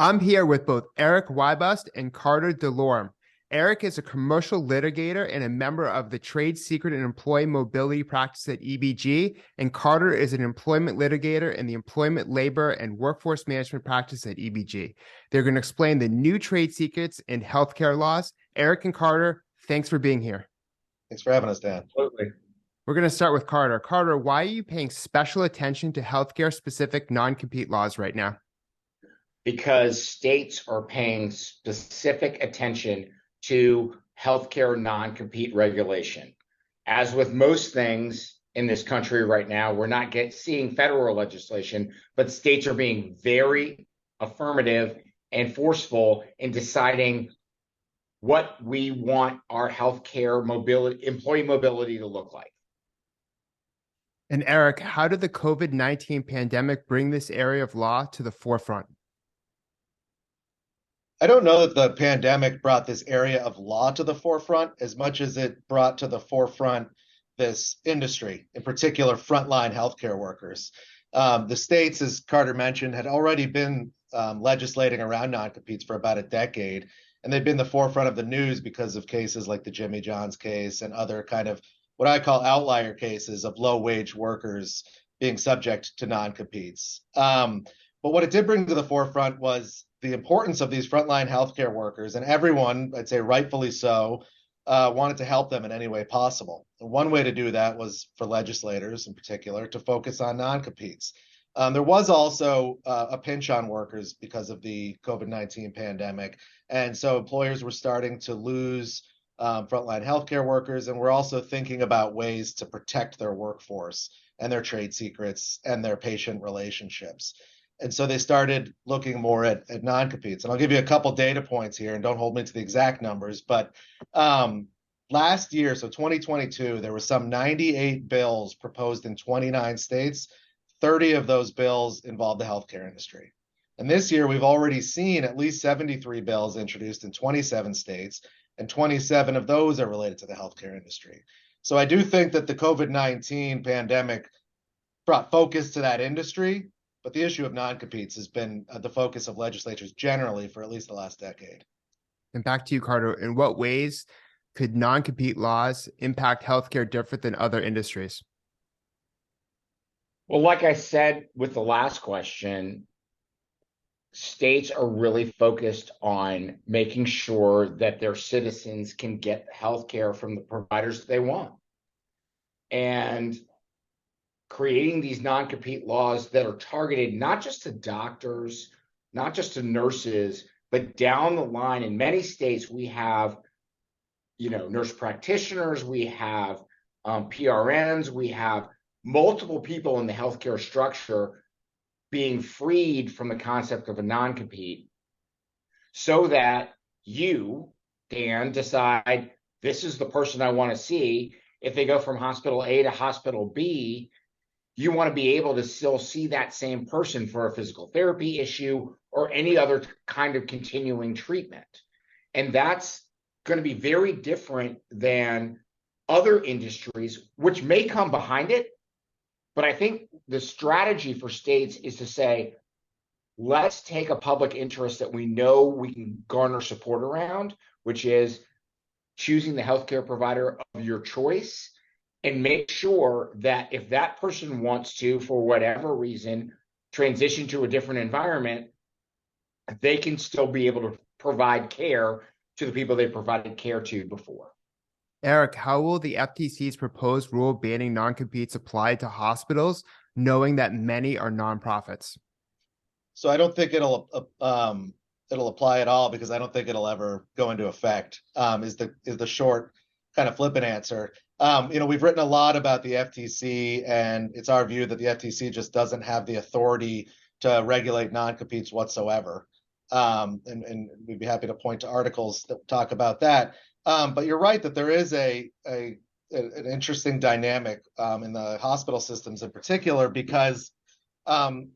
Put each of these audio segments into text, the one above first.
I'm here with both Erik Weibust and Carter Delorme. Erik is a commercial litigator and a member of the Trade Secret and Employee Mobility practice at EBG, and Carter is an employment litigator in the Employment, Labor, and Workforce Management practice at EBG. They're going to explain the new trade secrets and healthcare laws. Erik and Carter, thanks for being here. Thanks for having us, Dan. Absolutely. We're going to start with Carter. Carter, why are you paying special attention to healthcare-specific non-compete laws right now? Because states are paying specific attention to healthcare non-compete regulation. As with most things in this country right now, we're not seeing federal legislation, but states are being very affirmative and forceful in deciding what we want our healthcare mobility, employee mobility to look like. And Erik, how did the COVID-19 pandemic bring this area of law to the forefront? I don't know that the pandemic brought this area of law to the forefront as much as it brought to the forefront this industry, in particular, frontline healthcare workers. The states, as Carter mentioned, had already been legislating around non-competes for about a decade, and they've been the forefront of the news because of cases like the Jimmy John's case and other kind of what I call outlier cases of low-wage workers being subject to non-competes. But what it did bring to the forefront was the importance of these frontline healthcare workers, and everyone, I'd say rightfully so, wanted to help them in any way possible. And one way to do that was for legislators in particular to focus on non-competes. There was also a pinch on workers because of the COVID-19 pandemic. And so employers were starting to lose frontline healthcare workers, and we're also thinking about ways to protect their workforce and their trade secrets and their patient relationships. And so they started looking more at non-competes. And I'll give you a couple data points here, and don't hold me to the exact numbers, but last year, so 2022, there were some 98 bills proposed in 29 states. 30 of those bills involved the healthcare industry. And this year, we've already seen at least 73 bills introduced in 27 states, and 27 of those are related to the healthcare industry. So I do think that the COVID-19 pandemic brought focus to that industry, but the issue of non-competes has been the focus of legislatures generally for at least the last decade. And back to you, Carter. In what ways could non-compete laws impact healthcare different than other industries? Well, like I said with the last question, states are really focused on making sure that their citizens can get healthcare from the providers that they want. And creating these non-compete laws that are targeted not just to doctors, not just to nurses, but down the line. In many states, we have, nurse practitioners, we have PRNs, we have multiple people in the healthcare structure being freed from the concept of a non-compete, so that you, Dan, decide this is the person I want to see. If they go from hospital A to hospital B, you want to be able to still see that same person for a physical therapy issue or any other kind of continuing treatment. And that's going to be very different than other industries, which may come behind it. But I think the strategy for states is to say, let's take a public interest that we know we can garner support around, which is choosing the healthcare provider of your choice, and make sure that if that person wants to, for whatever reason, transition to a different environment, they can still be able to provide care to the people they provided care to before. Erik, how will the FTC's proposed rule banning non-competes apply to hospitals, knowing that many are nonprofits? So I don't think it'll apply at all, because I don't think it'll ever go into effect, is the short kind of flippant answer. We've written a lot about the FTC, and it's our view that the FTC just doesn't have the authority to regulate non-competes whatsoever. And we'd be happy to point to articles that talk about that. But you're right that there is an interesting dynamic in the hospital systems in particular, because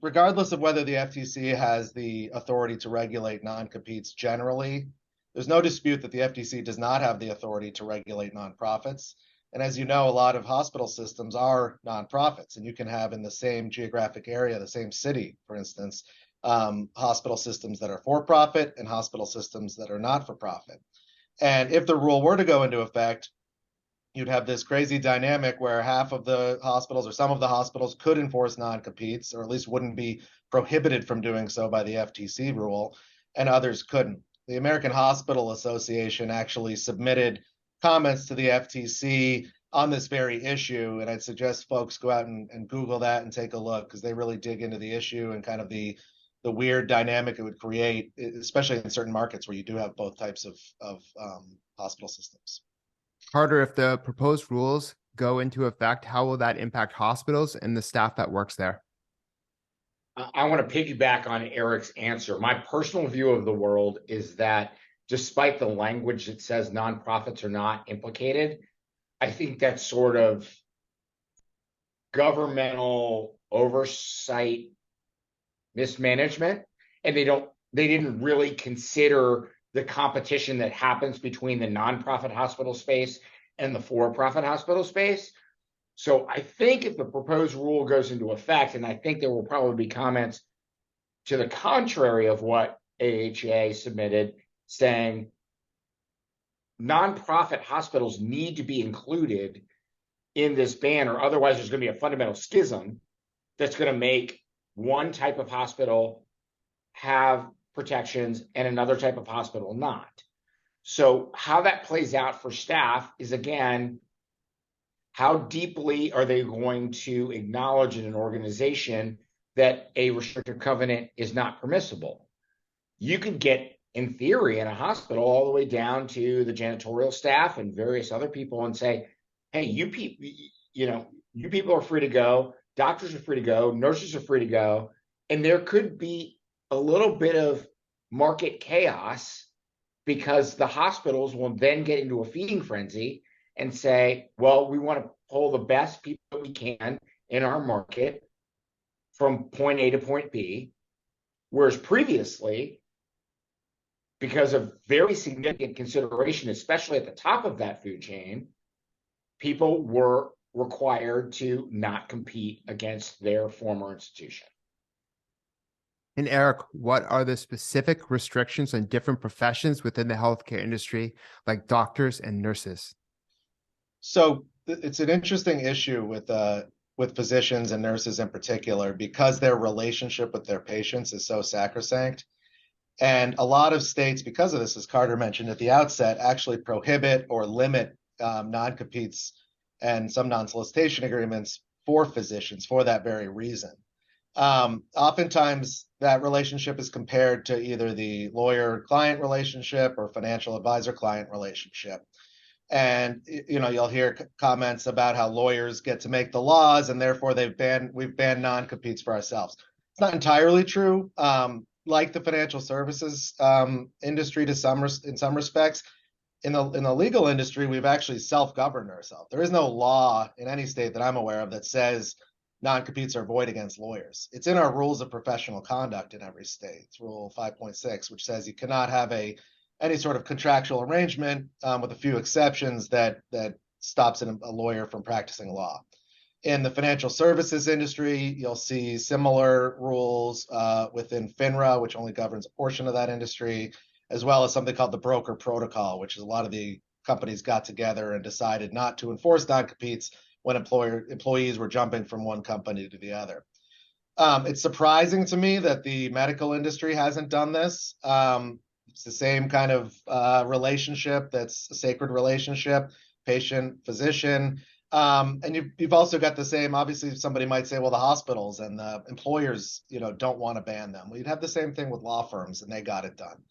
regardless of whether the FTC has the authority to regulate non-competes generally, there's no dispute that the FTC does not have the authority to regulate nonprofits. And as you know, a lot of hospital systems are nonprofits, and you can have in the same geographic area, the same city, for instance, hospital systems that are for profit and hospital systems that are not for profit. And if the rule were to go into effect, you'd have this crazy dynamic where half of the hospitals or some of the hospitals could enforce non-competes, or at least wouldn't be prohibited from doing so by the FTC rule, and others couldn't. The American Hospital Association actually submitted comments to the FTC on this very issue, and I'd suggest folks go out and Google that and take a look, because they really dig into the issue and kind of the weird dynamic it would create, especially in certain markets where you do have both types of hospital systems. Carter, if the proposed rules go into effect, how will that impact hospitals and the staff that works there? I want to piggyback on Erik's answer. My personal view of the world is that despite the language that says nonprofits are not implicated, I think that's sort of governmental oversight mismanagement, and they didn't really consider the competition that happens between the nonprofit hospital space and the for-profit hospital space. So I think if the proposed rule goes into effect, and I think there will probably be comments to the contrary of what AHA submitted, saying nonprofit hospitals need to be included in this ban, or otherwise there's going to be a fundamental schism that's going to make one type of hospital have protections and another type of hospital not. So how that plays out for staff is, again, how deeply are they going to acknowledge in an organization that a restrictive covenant is not permissible? You could get, in theory, in a hospital all the way down to the janitorial staff and various other people and say, hey, you people are free to go, doctors are free to go, nurses are free to go, and there could be a little bit of market chaos because the hospitals will then get into a feeding frenzy and say, well, we want to pull the best people that we can in our market from point A to point B, whereas previously, because of very significant consideration, especially at the top of that food chain, people were required to not compete against their former institution. And Erik, what are the specific restrictions on different professions within the healthcare industry, like doctors and nurses? So it's an interesting issue with physicians and nurses in particular, because their relationship with their patients is so sacrosanct. And a lot of states, because of this, as Carter mentioned at the outset, actually prohibit or limit non-competes and some non-solicitation agreements for physicians for that very reason. Oftentimes that relationship is compared to either the lawyer-client relationship or financial advisor-client relationship. And you'll hear comments about how lawyers get to make the laws, and therefore we've banned non-competes for ourselves. It's not entirely true. Like the financial services industry in some respects, in the legal industry, we've actually self-governed ourselves. There is no law in any state that I'm aware of that says non-competes are void against lawyers. It's in our rules of professional conduct in every state. It's Rule 5.6, which says you cannot have any sort of contractual arrangement, with a few exceptions, that stops a lawyer from practicing law. In the financial services industry, you'll see similar rules within FINRA, which only governs a portion of that industry, as well as something called the broker protocol, which is a lot of the companies got together and decided not to enforce non-competes when employees were jumping from one company to the other. It's surprising to me that the medical industry hasn't done this. It's the same kind of relationship that's a sacred relationship, patient-physician. And you've also got the same, obviously somebody might say, well, the hospitals and the employers, don't want to ban them. Well, you'd have the same thing with law firms, and they got it done.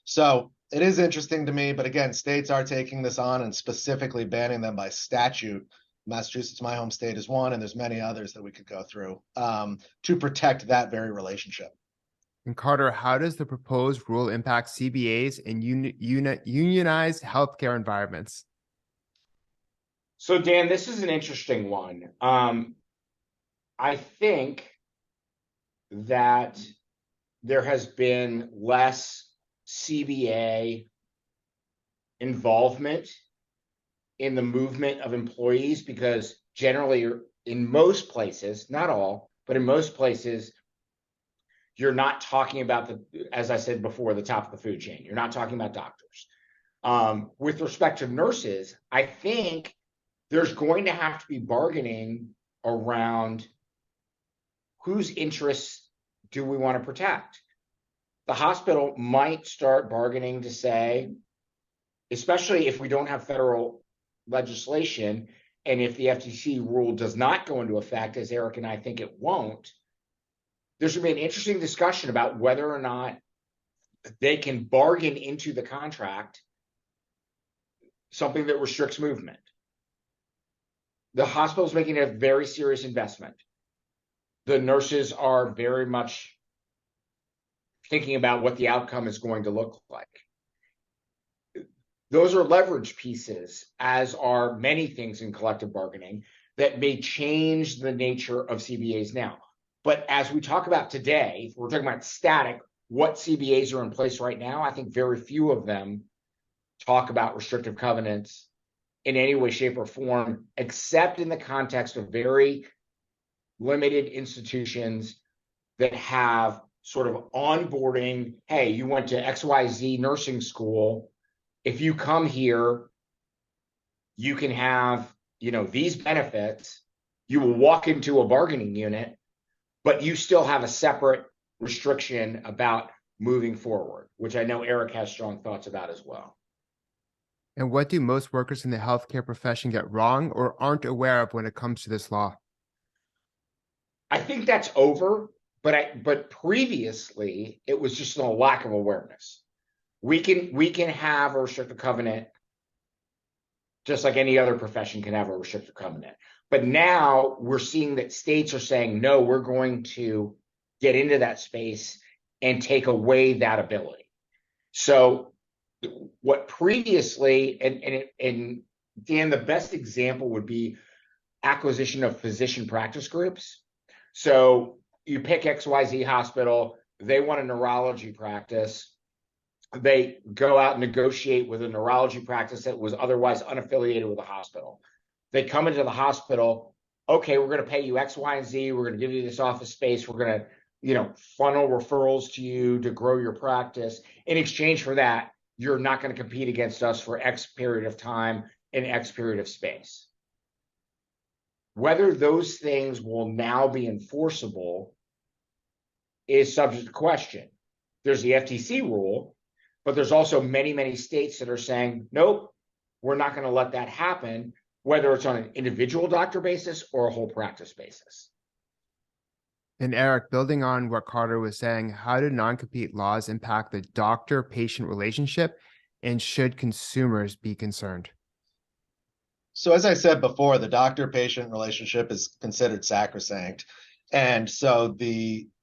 So it is interesting to me, but again, states are taking this on and specifically banning them by statute. Massachusetts, my home state, is one, and there's many others that we could go through to protect that very relationship. And Carter, how does the proposed rule impact CBAs and unionized healthcare environments? So, Dan, this is an interesting one. I think that there has been less CBA involvement in the movement of employees because generally, in most places, not all, but in most places, you're not talking about as I said before, the top of the food chain. You're not talking about doctors. With respect to nurses, I think there's going to have to be bargaining around whose interests do we want to protect. The hospital might start bargaining to say, especially if we don't have federal legislation, and if the FTC rule does not go into effect, as Erik and I think it won't, there's going to be an interesting discussion about whether or not they can bargain into the contract something that restricts movement. The hospital is making a very serious investment. The nurses are very much thinking about what the outcome is going to look like. Those are leverage pieces, as are many things in collective bargaining, that may change the nature of CBAs now. But as we talk about today, if we're talking about static, what CBAs are in place right now, I think very few of them talk about restrictive covenants in any way, shape, or form, except in the context of very limited institutions that have sort of onboarding. Hey, you went to XYZ nursing school. If you come here, you can have, these benefits. You will walk into a bargaining unit, but you still have a separate restriction about moving forward, which I know Erik has strong thoughts about as well. And what do most workers in the healthcare profession get wrong or aren't aware of when it comes to this law? I think that's over, but previously it was just a lack of awareness. We can have a restrictive covenant just like any other profession can have a restrictive covenant. But now we're seeing that states are saying, no, we're going to get into that space and take away that ability. So what previously, and Dan, the best example would be acquisition of physician practice groups. So you pick XYZ hospital, they want a neurology practice. They go out and negotiate with a neurology practice that was otherwise unaffiliated with the hospital. They come into the hospital, okay, we're going to pay you X, Y, and Z. We're going to give you this office space. We're going to, funnel referrals to you to grow your practice. In exchange for that, you're not going to compete against us for X period of time and X period of space. Whether those things will now be enforceable is subject to question. There's the FTC rule, but there's also many, many states that are saying, nope, we're not going to let that happen, whether it's on an individual doctor basis or a whole practice basis. And Erik, building on what Carter was saying, how do non-compete laws impact the doctor-patient relationship, and should consumers be concerned? So as I said before, the doctor-patient relationship is considered sacrosanct. And so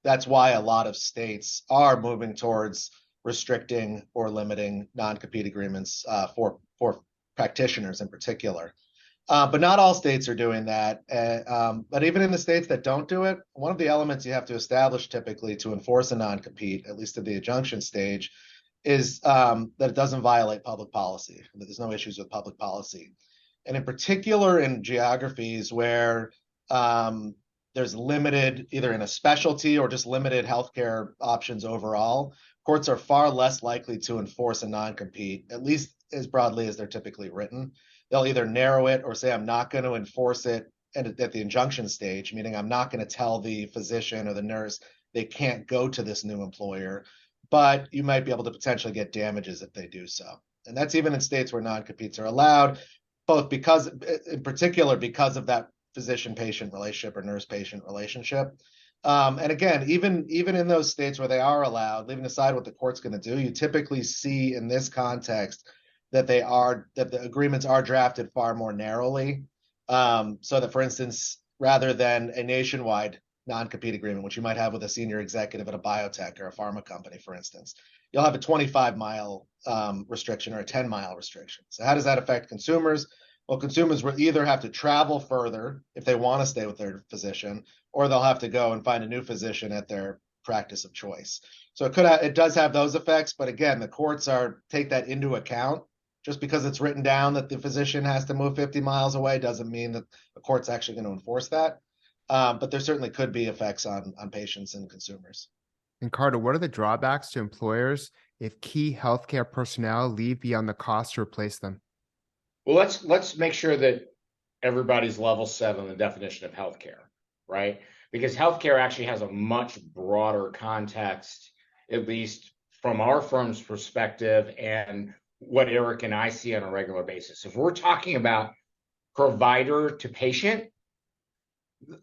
that's why a lot of states are moving towards restricting or limiting non-compete agreements for practitioners in particular. But not all states are doing that. But even in the states that don't do it, one of the elements you have to establish typically to enforce a non-compete, at least at the injunction stage, is that it doesn't violate public policy, that there's no issues with public policy. And in particular in geographies where there's limited, either in a specialty or just limited healthcare options overall, courts are far less likely to enforce a non-compete, at least as broadly as they're typically written. They'll either narrow it or say, I'm not going to enforce it at the injunction stage, meaning I'm not going to tell the physician or the nurse they can't go to this new employer, but you might be able to potentially get damages if they do so. And that's even in states where non-competes are allowed, both because, in particular, because of that physician-patient relationship or nurse-patient relationship. And again, even in those states where they are allowed, leaving aside what the court's going to do, you typically see in this context that the agreements are drafted far more narrowly. So that, for instance, rather than a nationwide non-compete agreement, which you might have with a senior executive at a biotech or a pharma company, for instance, you'll have a 25-mile restriction or a 10-mile restriction. So how does that affect consumers? Well, consumers will either have to travel further if they want to stay with their physician, or they'll have to go and find a new physician at their practice of choice. So it does have those effects, but again, the courts take that into account. Just because it's written down that the physician has to move 50 miles away doesn't mean that the court's actually going to enforce that. But there certainly could be effects on patients and consumers. And Carter, what are the drawbacks to employers if key healthcare personnel leave beyond the cost to replace them? Well, let's make sure that everybody's level set on the definition of healthcare, right? Because healthcare actually has a much broader context, at least from our firm's perspective and what Erik and I see on a regular basis. If we're talking about provider to patient,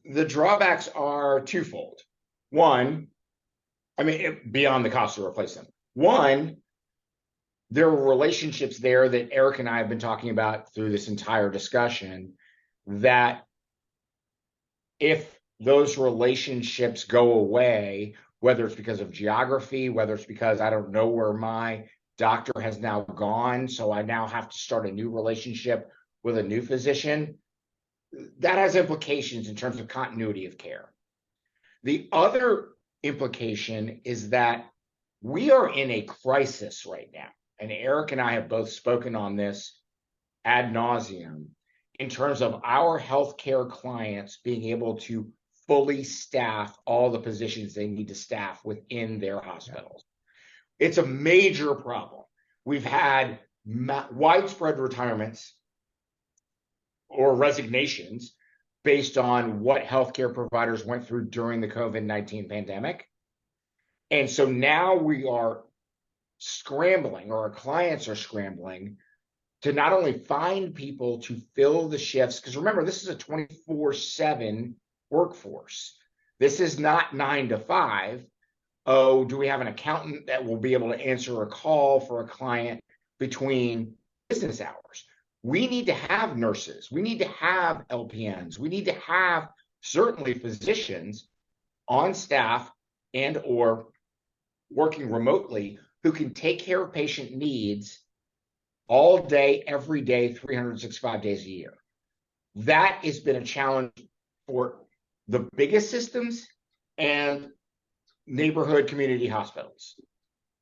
the drawbacks are twofold. One, I mean, beyond the cost to replace them. One, there are relationships there that Erik and I have been talking about through this entire discussion that if those relationships go away, whether it's because of geography, whether it's because I don't know where my doctor has now gone, so I now have to start a new relationship with a new physician, that has implications in terms of continuity of care. The other implication is that we are in a crisis right now. And Erik and I have both spoken on this ad nauseum in terms of our healthcare clients being able to fully staff all the positions they need to staff within their hospitals. It's a major problem. We've had widespread retirements or resignations based on what healthcare providers went through during the COVID-19 pandemic. And so now we are scrambling, or our clients are scrambling, to not only find people to fill the shifts, because remember, this is a 24/7 workforce. This is not 9 to 5. Oh, do we have an accountant that will be able to answer a call for a client between business hours? We need to have nurses. We need to have LPNs. We need to have certainly physicians on staff and or working remotely who can take care of patient needs all day, every day, 365 days a year. That has been a challenge for the biggest systems and neighborhood community hospitals.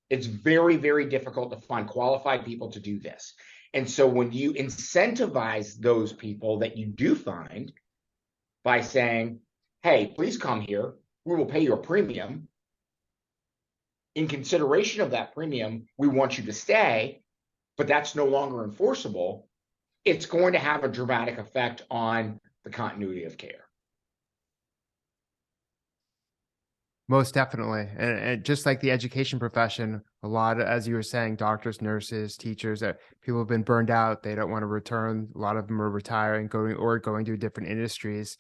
It's very, very difficult to find qualified people to do this. And so when you incentivize those people that you do find by saying, hey, please come here, we will pay you a premium. In consideration of that premium, we want you to stay, but that's no longer enforceable. It's going to have a dramatic effect on the continuity of care. Most definitely. And just like the education profession, a lot of, as you were saying, doctors, nurses, teachers, people have been burned out. They don't want to return. A lot of them are retiring, going to different industries.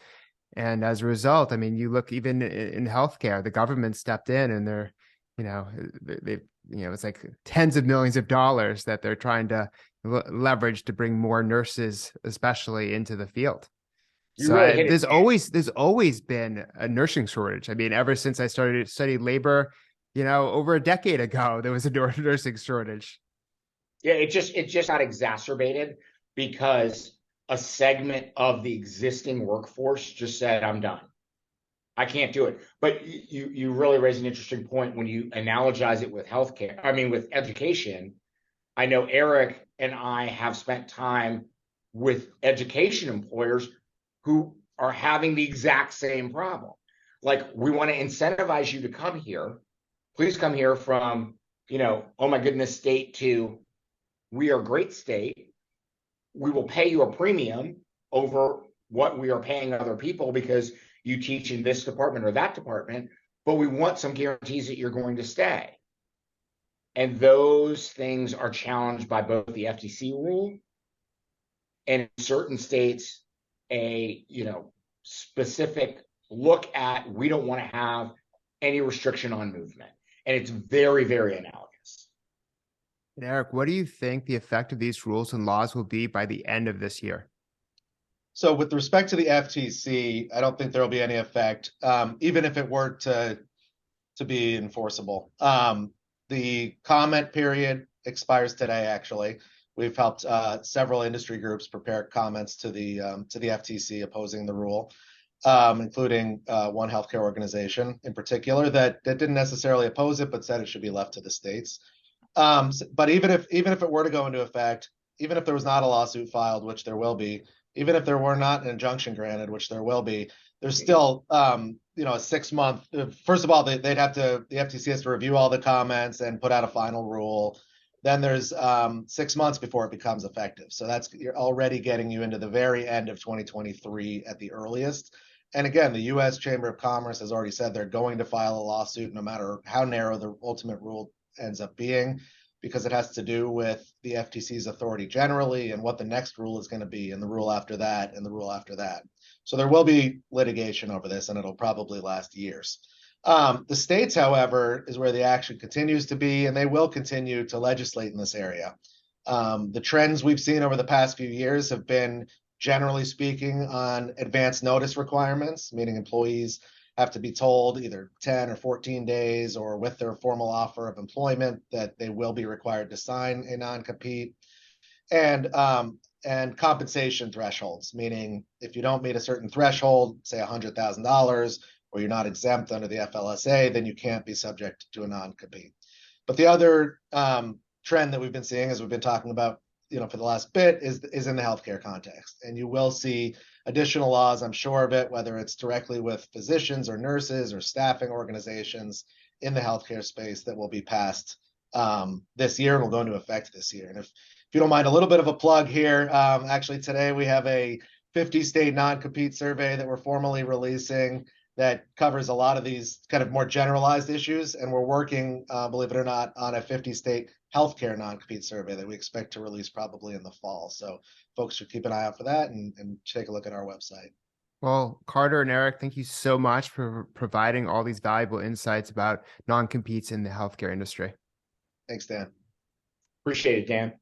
And as a result, I mean, you look even in healthcare, the government stepped in and they're, it's like tens of millions of dollars that they're trying to leverage to bring more nurses, especially into the field. So Really there's always been a nursing shortage. I mean, ever since I started studying labor, over a decade ago, there was a nursing shortage. Yeah, it just got exacerbated because a segment of the existing workforce just said, I'm done. I can't do it. But you really raise an interesting point when you analogize it with healthcare. I mean, with education. I know Erik and I have spent time with education employers who are having the exact same problem. Like, we want to incentivize you to come here. Please come here from, oh my goodness, state to we are a great state. We will pay you a premium over what we are paying other people because you teach in this department or that department, but we want some guarantees that you're going to stay. And those things are challenged by both the FTC rule and in certain states, a specific look at, we don't want to have any restriction on movement. And it's very, very analogous. And Erik, what do you think the effect of these rules and laws will be by the end of this year? So with respect to the FTC, I don't think there will be any effect, even if it were to be enforceable. The comment period expires today, actually. We've helped several industry groups prepare comments to the FTC opposing the rule, including one healthcare organization in particular that didn't necessarily oppose it, but said it should be left to the states. But even if it were to go into effect, even if there was not a lawsuit filed, which there will be, even if there were not an injunction granted, which there will be, there's still a 6-month. First of all, the FTC has to review all the comments and put out a final rule. Then there's 6 months before it becomes effective. So you're already getting you into the very end of 2023 at the earliest. And again, the U.S. Chamber of Commerce has already said they're going to file a lawsuit no matter how narrow the ultimate rule ends up being, because it has to do with the FTC's authority generally and what the next rule is going to be, and the rule after that, and the rule after that. So there will be litigation over this, and it'll probably last years. The states, however, is where the action continues to be, and they will continue to legislate in this area. The trends we've seen over the past few years have been, generally speaking, on advance notice requirements, meaning employees have to be told either 10 or 14 days or with their formal offer of employment that they will be required to sign a non-compete. And compensation thresholds, meaning if you don't meet a certain threshold, say $100,000, or you're not exempt under the FLSA, then you can't be subject to a non-compete. But the other trend that we've been seeing, as we've been talking about, for the last bit, is in the healthcare context. And you will see additional laws, I'm sure of it, whether it's directly with physicians or nurses or staffing organizations in the healthcare space, that will be passed this year and will go into effect this year. And if you don't mind a little bit of a plug here, actually today we have a 50-state non-compete survey that we're formally releasing that covers a lot of these kind of more generalized issues. And we're working, believe it or not, on a 50-state healthcare non-compete survey that we expect to release probably in the fall. So folks should keep an eye out for that and take a look at our website. Well, Carter and Erik, thank you so much for providing all these valuable insights about non-competes in the healthcare industry. Thanks, Dan. Appreciate it, Dan.